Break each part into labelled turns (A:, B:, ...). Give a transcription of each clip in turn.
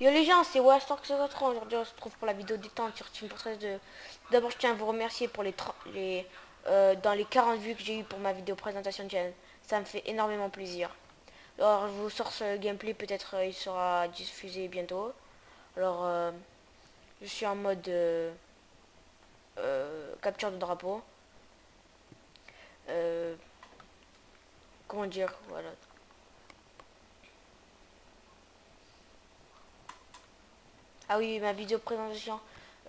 A: Yo les gens, c'est Wastork53. Aujourd'hui, on se retrouve pour la vidéo détente sur Team Fortress 2. D'abord, je tiens à vous remercier pour dans les 40 vues que j'ai eu pour ma vidéo présentation de chaîne. Ça me fait énormément plaisir. Alors, je vous sors ce gameplay, peut-être il sera diffusé bientôt. Alors, je suis en mode capture de drapeau. Euh, comment dire, voilà. Ah oui, ma vidéo présentation,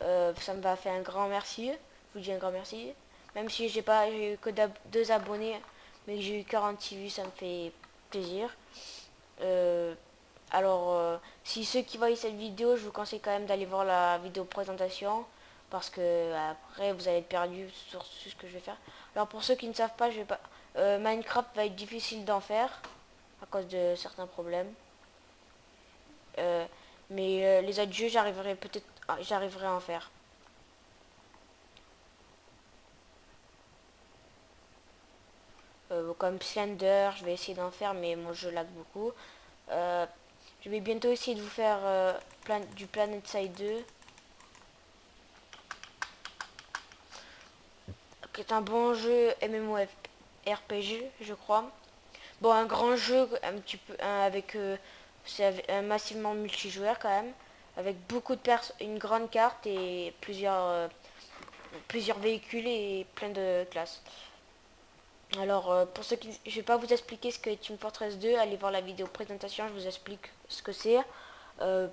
A: ça me va faire un grand merci. Je vous dis un grand merci. Même si j'ai eu que 2 abonnés, mais que j'ai eu 46 vues, ça me fait plaisir. Euh, si ceux qui voient cette vidéo, je vous conseille quand même d'aller voir la vidéo présentation. Parce que après, vous allez être perdu sur ce que je vais faire. Alors pour ceux qui ne savent pas, je vais pas... Minecraft va être difficile d'en faire à cause de certains problèmes. Euh, mais les autres jeux, j'arriverai à en faire. Comme Slender, je vais essayer d'en faire, mais mon jeu lag beaucoup. Euh, je vais bientôt essayer de vous faire du Planet Side 2, qui est un bon jeu MMORPG, je crois. Bon, un grand jeu, un petit peu, c'est un massivement multijoueur quand même, avec beaucoup de personnes, une grande carte et plusieurs véhicules et plein de classes. Alors, pour ceux qui... Je vais pas vous expliquer ce qu'est Team Fortress 2, allez voir la vidéo présentation, je vous explique ce que c'est. Euh,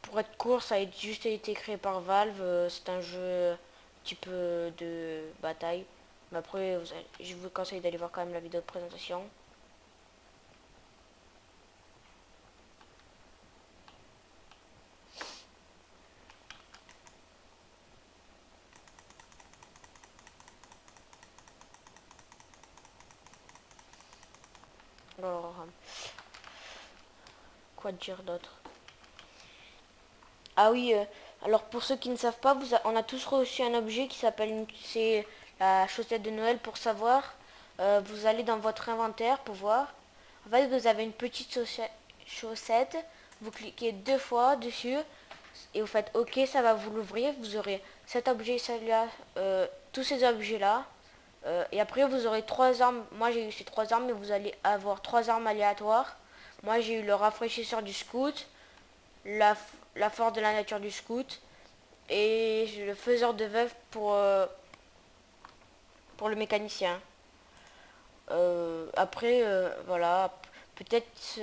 A: pour être court, ça a juste été créé par Valve, c'est un jeu un petit peu de bataille. Mais après, je vous conseille d'aller voir quand même la vidéo de présentation. Alors, quoi dire d'autre? Ah oui, alors pour ceux qui ne savent pas, on a tous reçu un objet qui c'est la chaussette de Noël pour savoir. Vous allez dans votre inventaire pour voir. En fait, vous avez une petite chaussette. Vous cliquez 2 fois dessus et vous faites OK, ça va vous l'ouvrir. Vous aurez cet objet, celui-là, tous ces objets-là. Et après, vous aurez 3 armes. Moi, j'ai eu ces 3 armes, mais vous allez avoir 3 armes aléatoires. Moi, j'ai eu le rafraîchisseur du scout, la, la force de la nature du scout et le faiseur de veuve pour le mécanicien. Après, voilà, peut-être...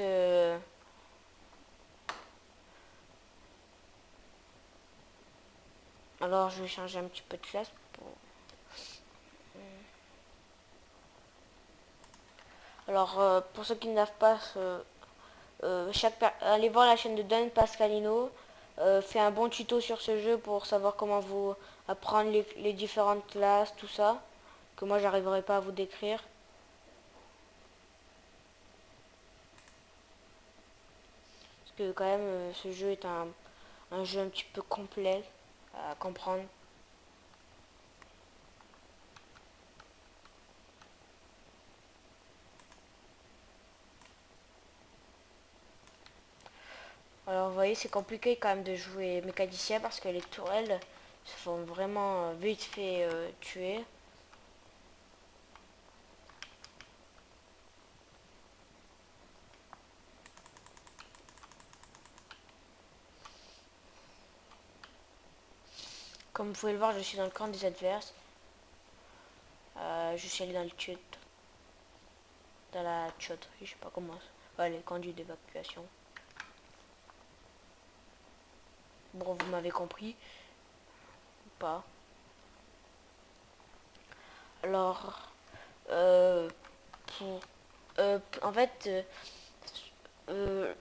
A: alors, je vais changer un petit peu de classe. Alors, pour ceux qui ne savent pas, allez voir la chaîne de Don Pascalino. Fait un bon tuto sur ce jeu pour savoir comment vous apprendre les différentes classes, tout ça, que moi j'arriverai pas à vous décrire. Parce que quand même, ce jeu est un jeu un petit peu complet à comprendre. Alors vous voyez, c'est compliqué quand même de jouer mécanicien parce que les tourelles se font vraiment vite fait tuer. Comme vous pouvez le voir, je suis dans le camp des adverses. Je suis allé dans le chute. Dans la chute, je sais pas comment. Ouais, les conduits d'évacuation. Bon, vous m'avez compris. Ou pas. Alors, euh, pour, en fait, euh,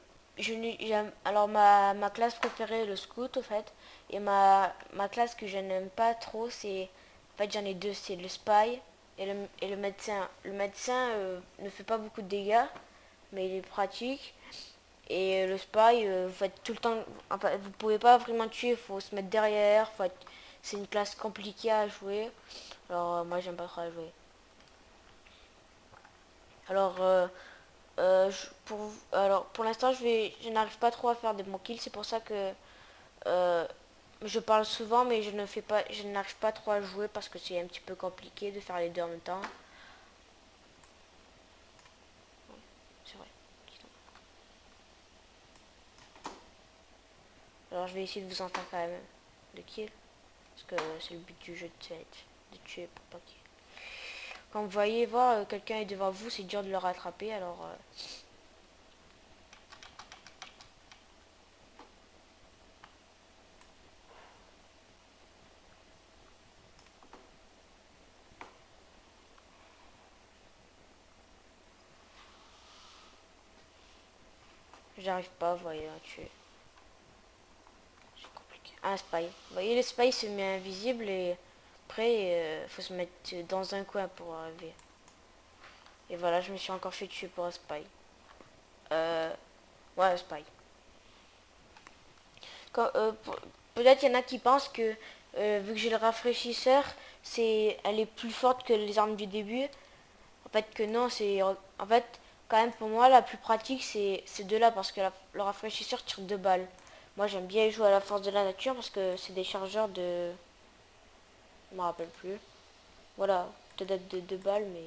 A: alors ma classe préférée est le scout au fait, et ma classe que je n'aime pas trop, c'est en fait j'en ai deux, c'est le spy et le médecin. Le médecin ne fait pas beaucoup de dégâts, mais il est pratique. Et le spy, vous faites tout le temps, enfin, vous pouvez pas vraiment tuer, il faut se mettre derrière, c'est une classe compliquée à jouer. Alors moi j'aime pas trop la jouer. Alors Alors pour l'instant je n'arrive pas trop à faire des bons kills, c'est pour ça que euh, je parle souvent mais je n'arrive pas trop à jouer parce que c'est un petit peu compliqué de faire les deux en même temps. C'est vrai. Alors je vais essayer de vous en faire quand même de kills. Parce que c'est le but du jeu de tuer pour pas qu'il... Quand vous voyez voir quelqu'un est devant vous, c'est dur de le rattraper. Alors j'arrive pas, vous voyez, à tuer. C'est compliqué. Un spy. Vous voyez, le spy se met invisible et après, faut se mettre dans un coin pour arriver. Et voilà, je me suis encore fait tuer pour un spy. Ouais, un spy. Peut-être il y en a qui pensent que vu que j'ai le rafraîchisseur, elle est plus forte que les armes du début. En fait que non, en fait quand même pour moi la plus pratique c'est ces deux-là parce que le rafraîchisseur tire 2 balles. Moi j'aime bien jouer à la force de la nature parce que c'est des chargeurs de... Je me rappelle plus. Voilà, peut-être de 2 balles mais...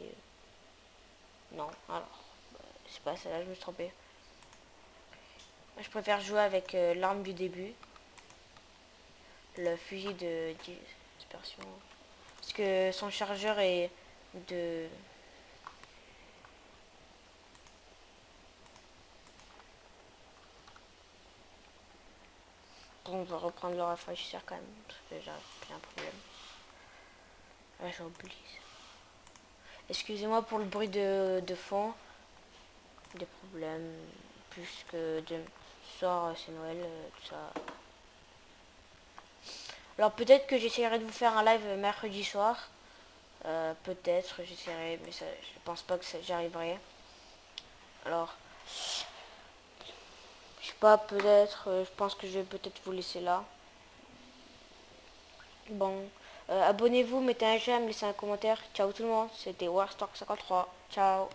A: non, alors... c'est pas ça, là je me suis trompé. Moi je préfère jouer avec l'arme du début. Le fusil de dispersion. Parce que son chargeur est de... Bon, on va reprendre le rafraîchisseur quand même. Parce que j'ai un problème. Ah, j'ai oublié. Excusez-moi pour le bruit de fond. Des problèmes. Plus que de... Ce soir, c'est Noël, tout ça. Alors peut-être que j'essaierai de vous faire un live mercredi soir. Peut-être, j'essaierai, mais ça, je pense pas que j'y arriverai. Alors, je sais pas, peut-être, je pense que je vais peut-être vous laisser là. Bon, abonnez-vous, mettez un j'aime, laissez un commentaire. Ciao tout le monde, c'était Warstalk 53. Ciao.